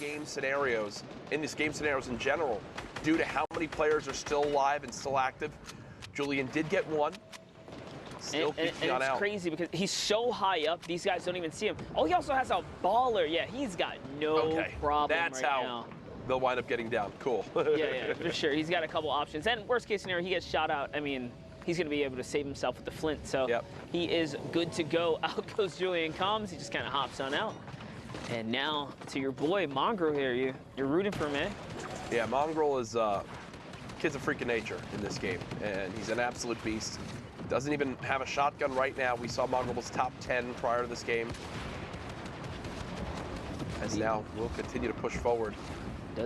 game scenarios, in these game scenarios in general, due to how many players are still alive and still active. Julian did get one. Still peeking on out. It's crazy because he's so high up, these guys don't even see him. Oh, he also has a baller. Yeah, he's got no problem That's right how now. They'll wind up getting down. Cool. Yeah, for sure. He's got a couple options. And worst case scenario, he gets shot out. I mean, he's going to be able to save himself with the flint. So he is good to go. Out goes Julian Combs. He just kind of hops on out. And now to your boy, Mongrel here. You're rooting for him, eh? Yeah, Mongrel is kid's a freak of nature in this game. And he's an absolute beast. Doesn't even have a shotgun right now. We saw Mongrel was top 10 prior to this game. As now we'll continue to push forward.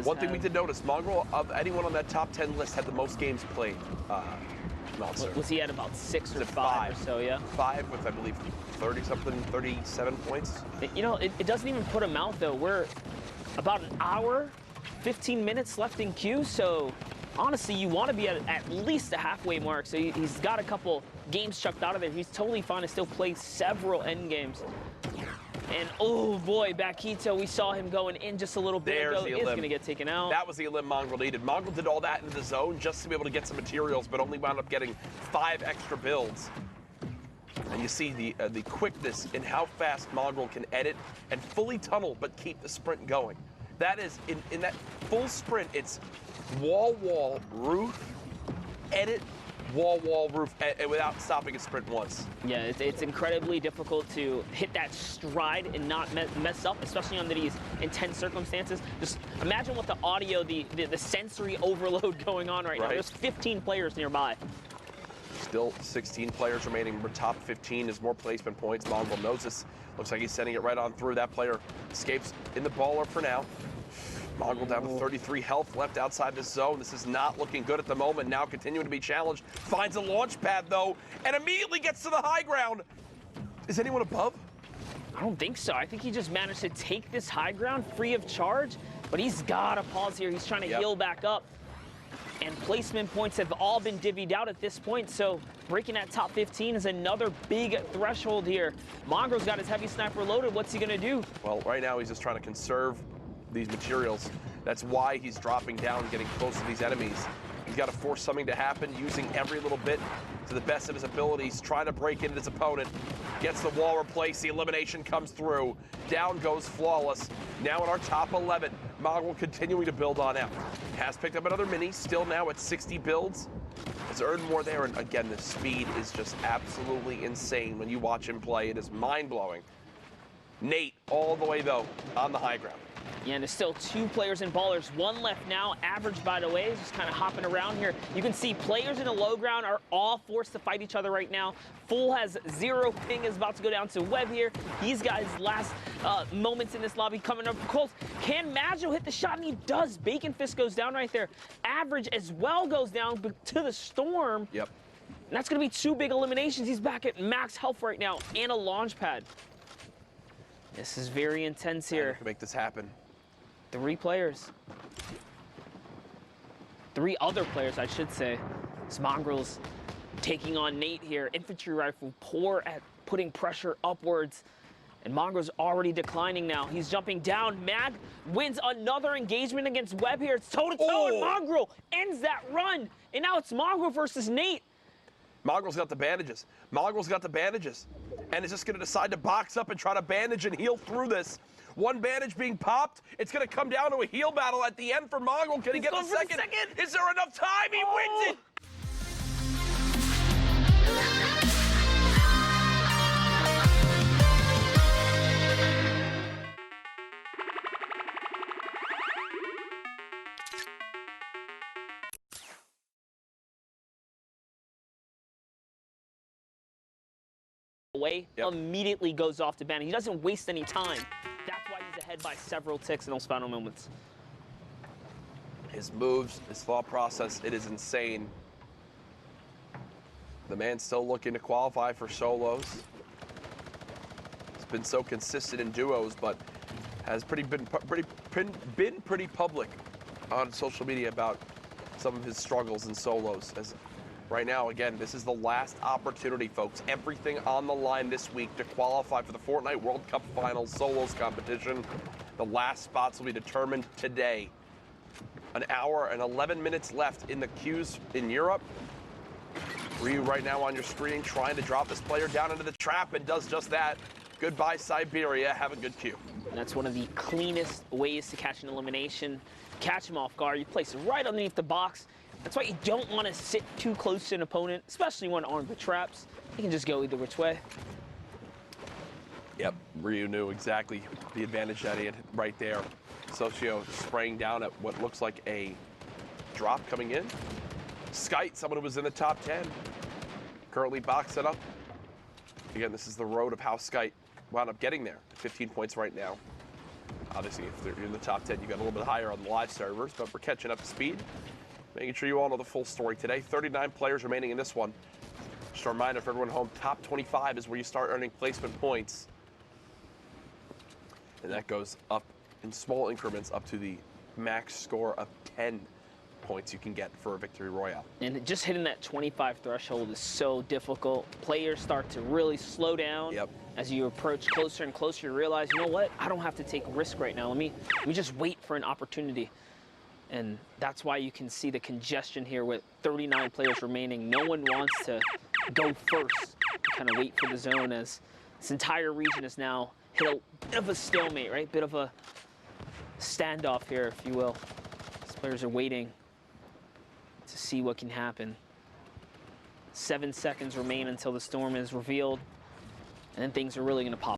One thing we did notice, Mongrel, of anyone on that top 10 list, had the most games played. Was he at about 6 or 5 or so, yeah? 5 with, I believe, 30-something, 37 points. You know, it doesn't even put him out, though. We're about an hour, 15 minutes left in queue, so honestly, you want to be at least the halfway mark. So he's got a couple games chucked out of there. He's totally fine to still play several end games. And oh boy, Bakito, we saw him going in just a little bit ago. Is going to get taken out. That was the elim Mongrel needed. Mongrel did all that into the zone just to be able to get some materials, but only wound up getting 5 extra builds. And you see the quickness in how fast Mongrel can edit and fully tunnel, but keep the sprint going. That is, in that full sprint, it's wall, roof, edit, wall, roof, without stopping a sprint once. Yeah, it's incredibly difficult to hit that stride and not mess up, especially under these intense circumstances. Just imagine what the audio, the sensory overload going on right now. There's 15 players nearby. Still 16 players remaining. We're top 15 is more placement points. Mongrel knows this. Looks like he's sending it right on through. That player escapes in the baller for now. Mongrel down to 33 health left outside the zone. This is not looking good at the moment. Now continuing to be challenged. Finds a launch pad, though, and immediately gets to the high ground. Is anyone above? I don't think so. I think he just managed to take this high ground free of charge, but he's got to pause here. He's trying to heal back up. And placement points have all been divvied out at this point, so breaking that top 15 is another big threshold here. Mongrel's got his heavy sniper loaded. What's he going to do? Well, right now he's just trying to conserve these materials. That's why he's dropping down, getting close to these enemies. He's got to force something to happen, using every little bit to the best of his abilities, trying to break into his opponent. Gets the wall replaced, the elimination comes through. Down goes Flawless. Now in our top 11, Mongrel continuing to build on out. Has picked up another mini, still now at 60 builds. Has earned more there, and again, the speed is just absolutely insane when you watch him play. It is mind-blowing. Nate, all the way, though, on the high ground. Yeah, and there's still 2 players in ballers. 1 left now. Average, by the way, is just kind of hopping around here. You can see players in the low ground are all forced to fight each other right now. Full has 0 ping, is about to go down to Webb here. These guys' last moments in this lobby coming up close. Can Maggio hit the shot? And he does. Bacon Fist goes down right there. Average as well goes down to the Storm. Yep. And that's going to be 2 big eliminations. He's back at max health right now and a launch pad. This is very intense here. To make this happen. 3 players. 3 other players, I should say. Mongrel's taking on Nate here. Infantry rifle, poor at putting pressure upwards. And Mongrel's already declining now. He's jumping down. Mag wins another engagement against Webb here. It's toe-to-toe, and Mongrel ends that run. And now it's Mongrel versus Nate. Mongrel's got the bandages. Mongrel's got the bandages. And is just going to decide to box up and try to bandage and heal through this. 1 bandage being popped. It's going to come down to a heal battle at the end for Mongrel. Can he get the second? Is there enough time? He wins it! Away, immediately goes off to ban. He doesn't waste any time. That's why he's ahead by several ticks in those final moments. His moves, his thought process, it is insane. The man's still looking to qualify for solos. He's been so consistent in duos, but has been pretty public on social media about some of his struggles in solos. As right now, again, this is the last opportunity, folks. Everything on the line this week to qualify for the Fortnite World Cup Finals Solos competition. The last spots will be determined today. An hour and 11 minutes left in the queues in Europe. Ryu right now on your screen trying to drop this player down into the trap and does just that. Goodbye, Siberia. Have a good queue. That's one of the cleanest ways to catch an elimination. Catch him off guard. You place it right underneath the box. That's why you don't want to sit too close to an opponent, especially when armed with traps. You can just go either which way. Yep, Ryu knew exactly the advantage that he had right there. Socio spraying down at what looks like a drop coming in. Skite, someone who was in the top 10, currently boxed it up. Again, this is the road of how Skite wound up getting there. 15 points right now. Obviously, if you're in the top 10, you got a little bit higher on the live servers, but we're catching up to speed. Making sure you all know the full story today. 39 players remaining in this one. Just a reminder for everyone at home, top 25 is where you start earning placement points. And that goes up in small increments up to the max score of 10 points you can get for a victory royale. And just hitting that 25 threshold is so difficult. Players start to really slow down. Yep. As you approach closer and closer, you realize, you know what? I don't have to take a risk right now. Let me just wait for an opportunity. And that's why you can see the congestion here with 39 players remaining. No one wants to go first, kind of wait for the zone, as this entire region is now hit a bit of a stalemate, right? Bit of a standoff here, if you will. These players are waiting to see what can happen. 7 seconds remain until the storm is revealed, and then things are really going to pop.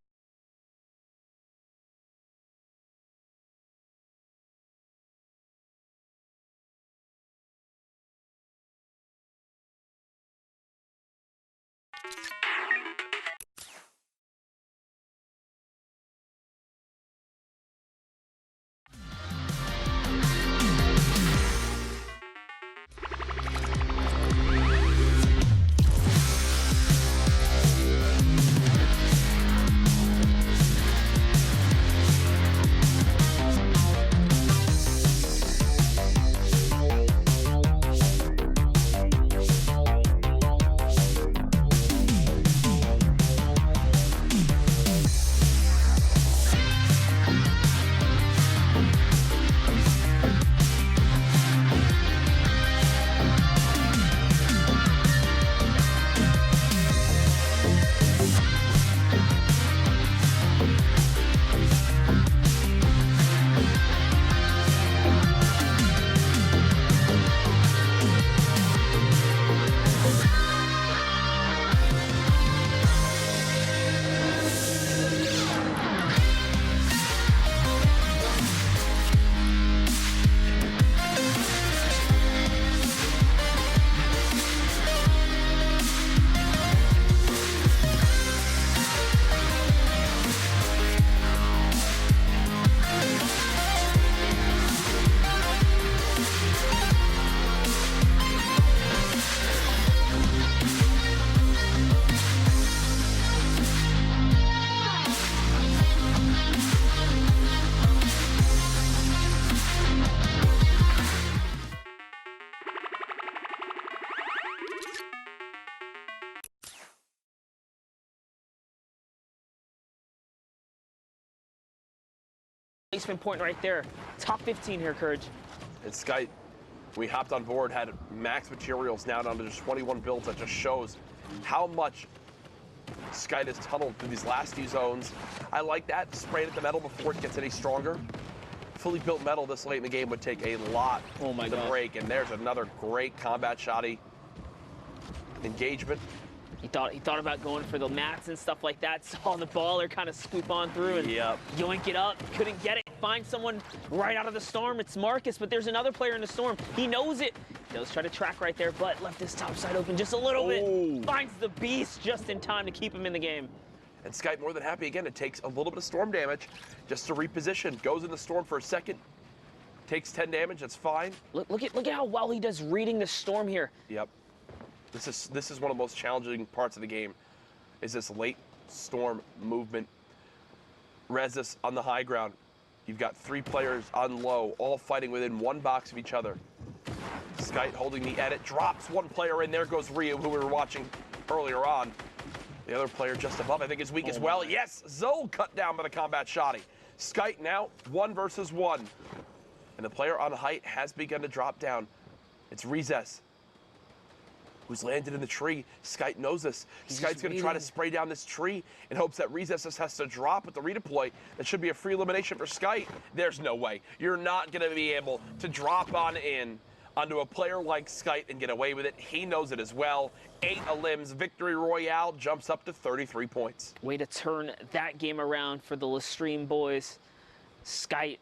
Placement point right there. Top 15 here, Courage. And Skite, we hopped on board, had max materials now down to just 21 builds. That just shows how much Skite has tunneled through these last few zones. I like that. Spraying at the metal before it gets any stronger. Fully built metal this late in the game would take a lot to break. And there's another great combat shoddy engagement. He thought about going for the mats and stuff like that. Saw the baller kind of swoop on through and yoink it up. Couldn't get it. Find someone right out of the storm. It's Marcus, but there's another player in the storm. He knows it. He does try to track right there, but left his top side open just a little bit. Finds the beast just in time to keep him in the game. And Skite more than happy. Again, it takes a little bit of storm damage just to reposition. Goes in the storm for a second. Takes 10 damage. That's fine. Look at how well he does reading the storm here. Yep. This is one of the most challenging parts of the game, is this late storm movement. Rezus on the high ground. You've got 3 players on low, all fighting within 1 box of each other. Skite holding the edit, drops 1 player in. There goes Ryu, who we were watching earlier on. The other player just above, I think, is weak as well. Yes, Zol cut down by the combat shoddy. Skite now 1 versus 1. And the player on height has begun to drop down. It's Rezes, who's landed in the tree. Skite knows this. Skite's going to try to spray down this tree in hopes that Rezes just has to drop with the redeploy. That should be a free elimination for Skite. There's no way. You're not going to be able to drop on in onto a player like Skite and get away with it. He knows it as well. 8 elims. Victory Royale jumps up to 33 points. Way to turn that game around for the Lestream boys. Skite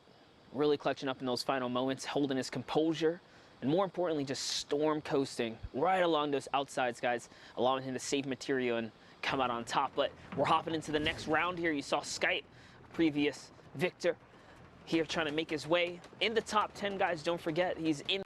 really clutching up in those final moments, holding his composure, and more importantly, just storm coasting right along those outsides, guys, allowing him to save material and come out on top. But we're hopping into the next round here. You saw Skite, previous victor, here trying to make his way in the top 10, guys. Don't forget, he's in.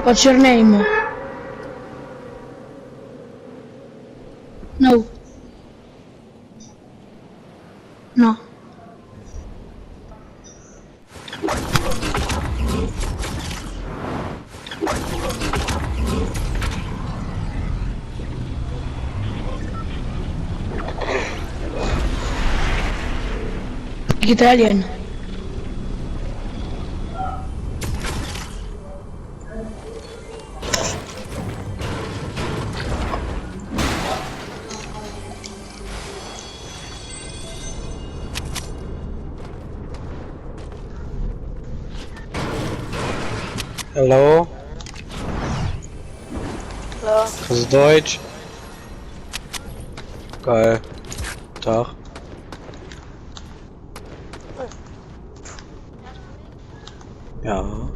What's your name? No. No. Italian. Hallo? Hallo. Das ist Deutsch. Geil. Tag. Ja.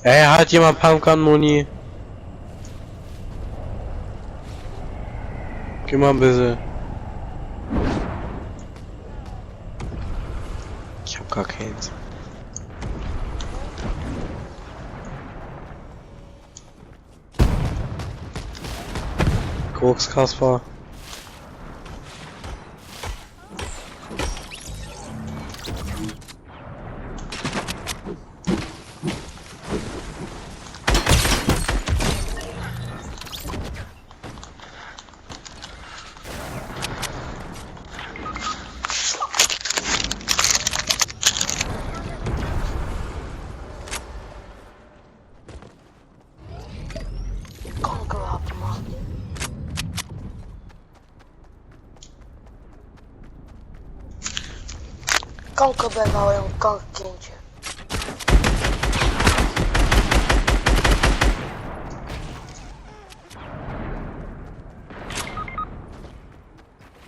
Ey, hat jemand Pumpgun-Muni? Gib mal ein bisschen. Ich hab gar keins. Koks, Kasper. Kanker ab, man. Kanker ben wel een kankerkindje.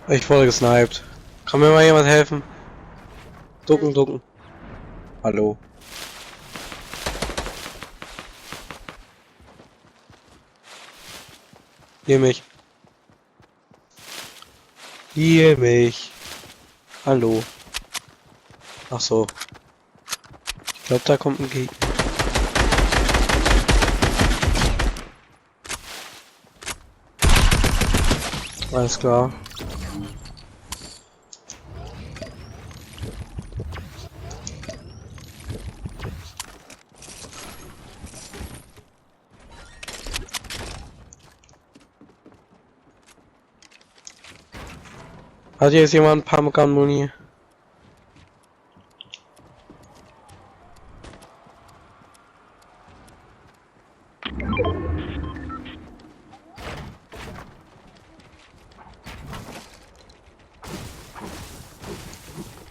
Ich wurde gesniped. Kann mir mal jemand helfen? Ducken, ducken. Hallo. Hier mich. Hier mich. Hallo. Ach so. Ich glaube, da kommt ein Gegner. Alles klar. Hat jetzt jemand Pumpgun-Muni?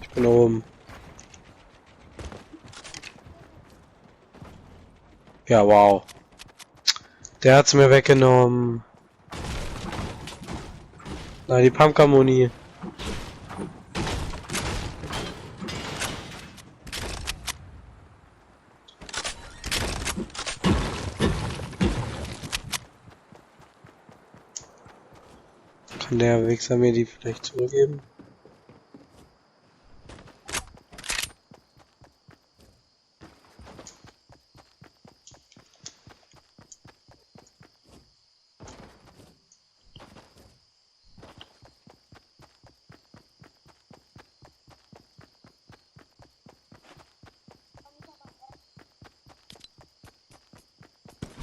Ich bin oben. Ja, wow. Der hat's mir weggenommen. Na, die Pumpgun-Muni. Kann der Wichser mir die vielleicht zurückgeben?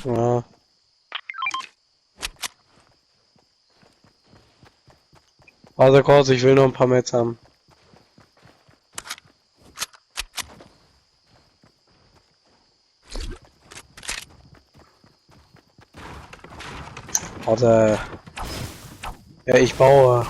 Ja. Also kurz, ich will noch ein paar Metz haben. Warte. Ja, ich baue.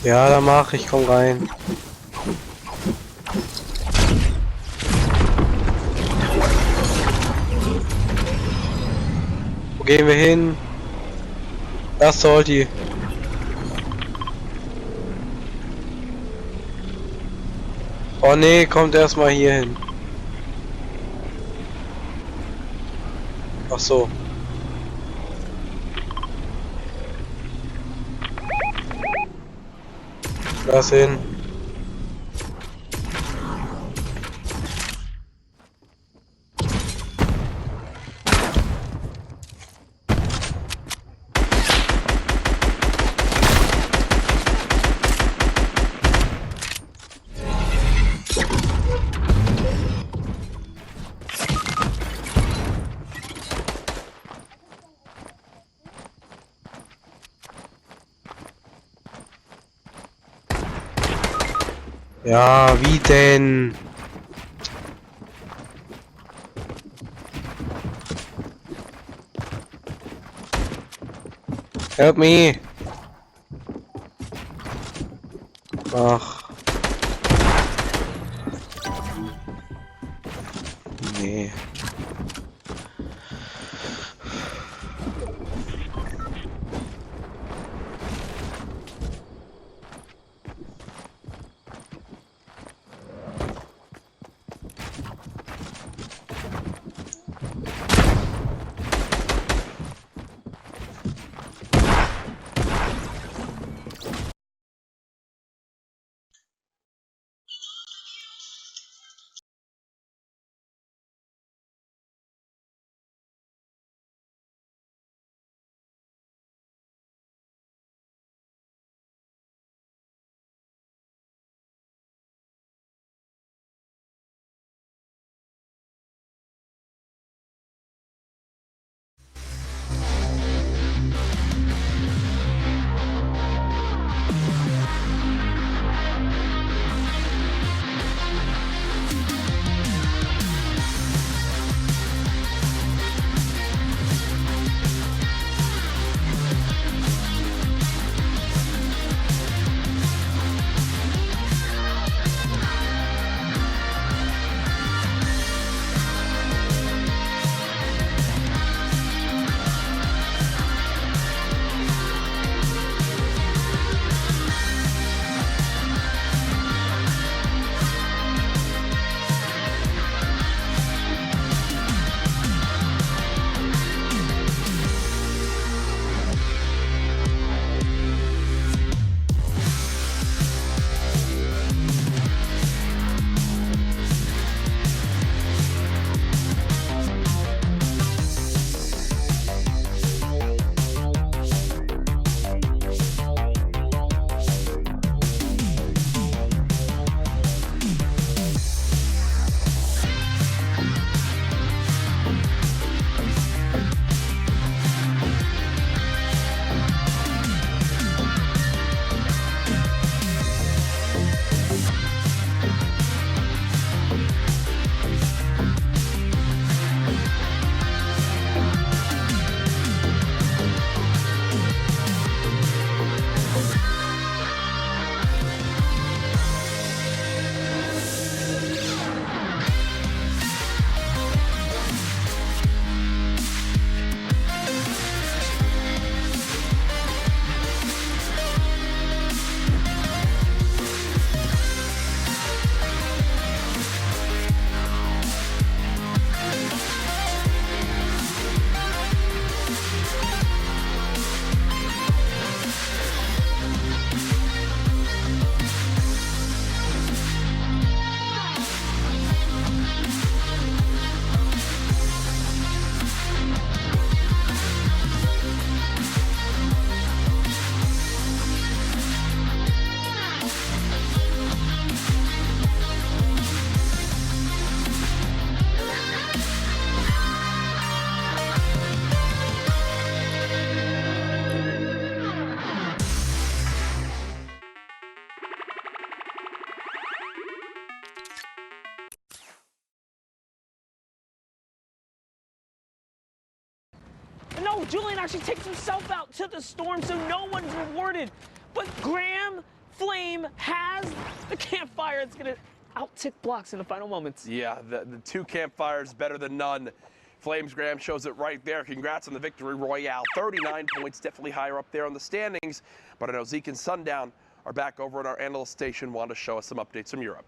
Ja, dann mach ich, komm rein. Wo gehen wir hin? Das soll die. Oh nee, kommt erstmal hier hin. Ach so. Lass hin. Ja, wie denn? Help me! Ach. Nee. Oh, Julian actually takes himself out to the storm, so no one's rewarded. But Graham Flame has the campfire. It's going to out-tick Blocks in the final moments. Yeah, the 2 campfires better than none. Flames Graham shows it right there. Congrats on the victory royale. 39 points, definitely higher up there on the standings. But I know Zeke and Sundown are back over at our analyst station, want to show us some updates from Europe.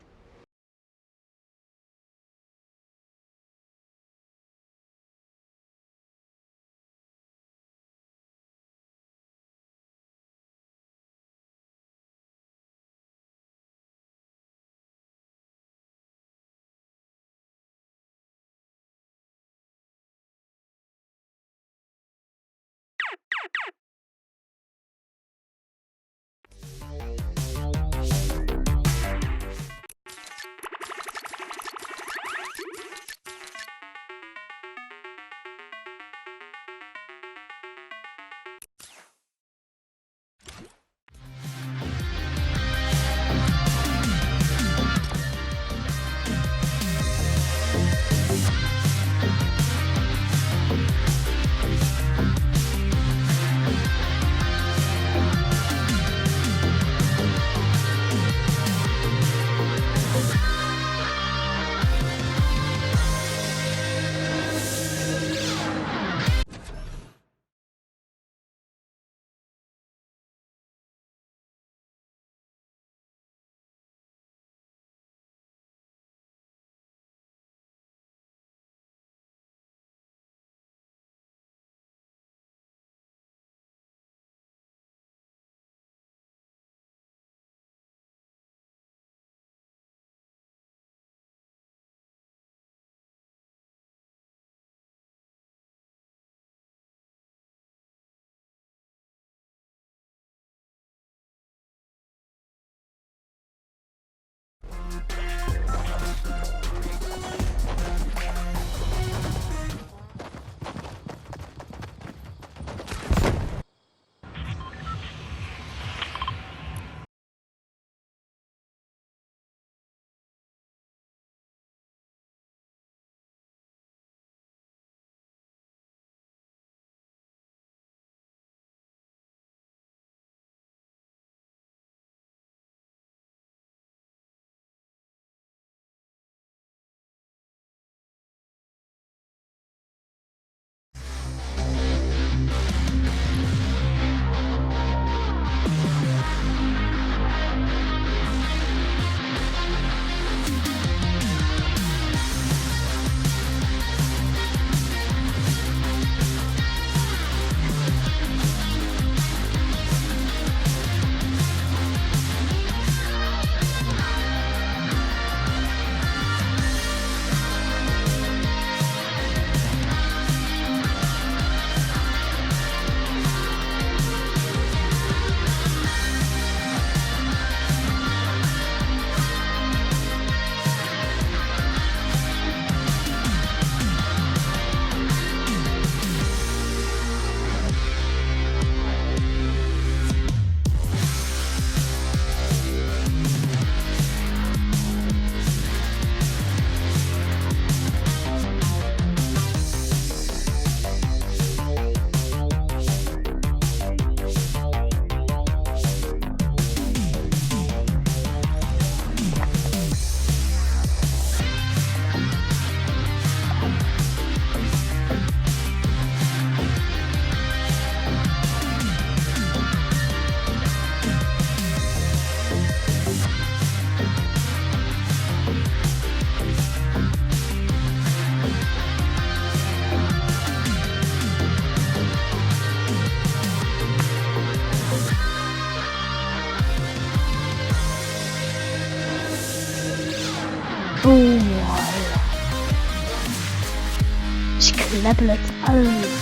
Ich knebble jetzt alles.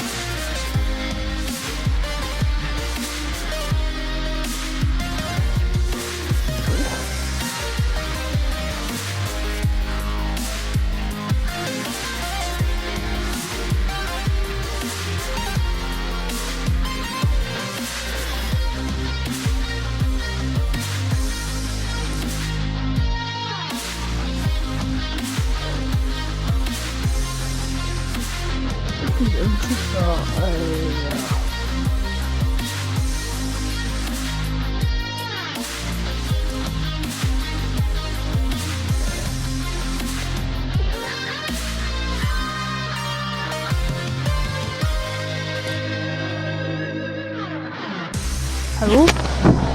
Hallo?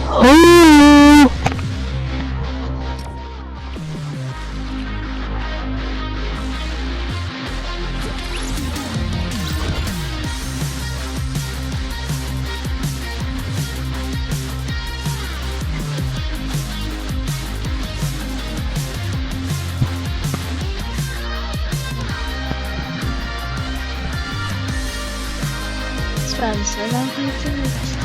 Hallo? Das war nicht so lange funktioniert.